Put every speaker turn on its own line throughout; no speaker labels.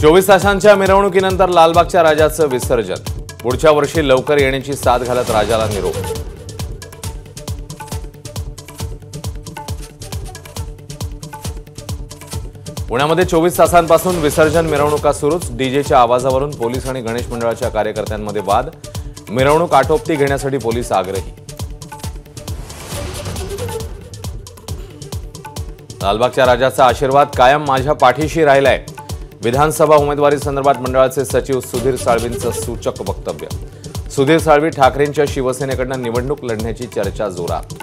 चोवीस तासांच्या मिरवणुकीनंतर लालबागच्या राजाचं विसर्जन। पुढच्या वर्षी लवकर येण्याची साथ घालत राजाला निरोप। पुण्यामध्ये 24 तासांपासून विसर्जन मिरवणुका सुरूच। डीजेच्या आवाजावरून पोलीस आणि गणेश मंडळाच्या कार्यकर्त्यांमध्ये वाद। मिरवणूक आटोपती घेण्यासाठी पोलीस आग्रही। लालबागच्या राजाचा आशीर्वाद कायम माझ्या पाठीशी राहिलाय। विधानसभा उमेदवारी संदर्भात मंडळाचे सचिव सुधीर साळवींचं सूचक वक्तव्य। सुधीर साळवी ठाकरेंच्या शिवसेनेकडून निवडणूक लढण्याची चर्चा जोरात।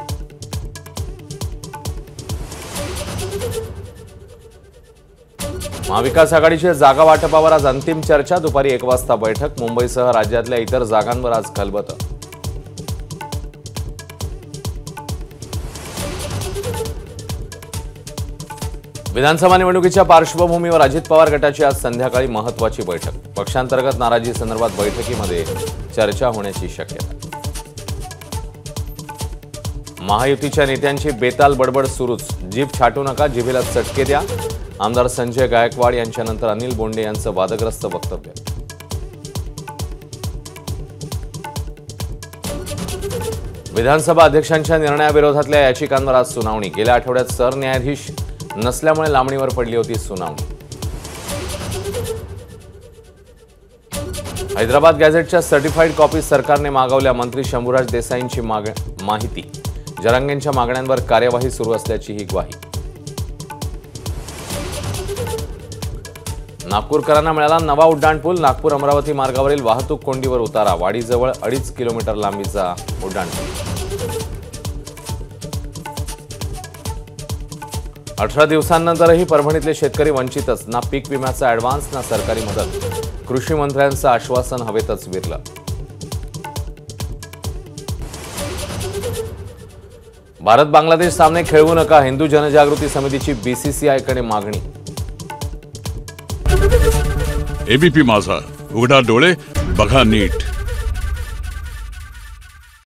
महाविकास आघाडीच्या जागा वाटपावर आज अंतिम चर्चा। दुपारी 1 वाजता बैठक। मुंबईसह राज्यातल्या इतर जागांवर आज खलबतं। विधानसभा निवडणुकीच्या पार्श्वभूमीवर अजित पवार गटाची आज संध्याकाळी महत्त्वाची बैठक। पक्षांतर्गत नाराजी संदर्भात बैठकीमध्ये चर्चा होण्याची शक्यता। महायुतीच्या नेत्यांची बेताल बडबड सुरूच। जीभ छाटू नका, जिभेला चटके द्या। आमदार संजय गायकवाड यांच्यानंतर अनिल बोंडे यांचं वादग्रस्त वक्तव्य। विधानसभा अध्यक्षांच्या निर्णयाविरोधातल्या याचिकांवर आज सुनावणी। गेल्या आठवड्यात सरन्यायाधीश नसल्यामुळे लांबणीवर पडली होती सुनावणी। हैदराबाद गॅझेटच्या सर्टिफाईड कॉपी सरकारने मागवल्या। मंत्री शंभूराज देसाईंची माहिती। जरांगेंच्या मागण्यांवर कार्यवाही सुरू असल्याची ही ग्वाही। नागपूरकरांना मिळाला नवा उड्डाणपूल। नागपूर अमरावती मार्गावरील वाहतूक कोंडीवर उतारा। वाडीजवळ 2.5 किलोमीटर लांबीचा उड्डाणपूल। 18 दिवसांनंतरही परभणीतले शेतकरी वंचितच। ना पीक विम्याचा ॲडव्हान्स ना सरकारी मदत। कृषी मंत्र्यांचं आश्वासन हवेतच विरलं। भारत बांगलादेश सामने खेळवू नका, हिंदू जनजागृती समितीची बीसीसीआयकडे मागणी।
एबीपी माझा, उघडा डोळे बघा नीट।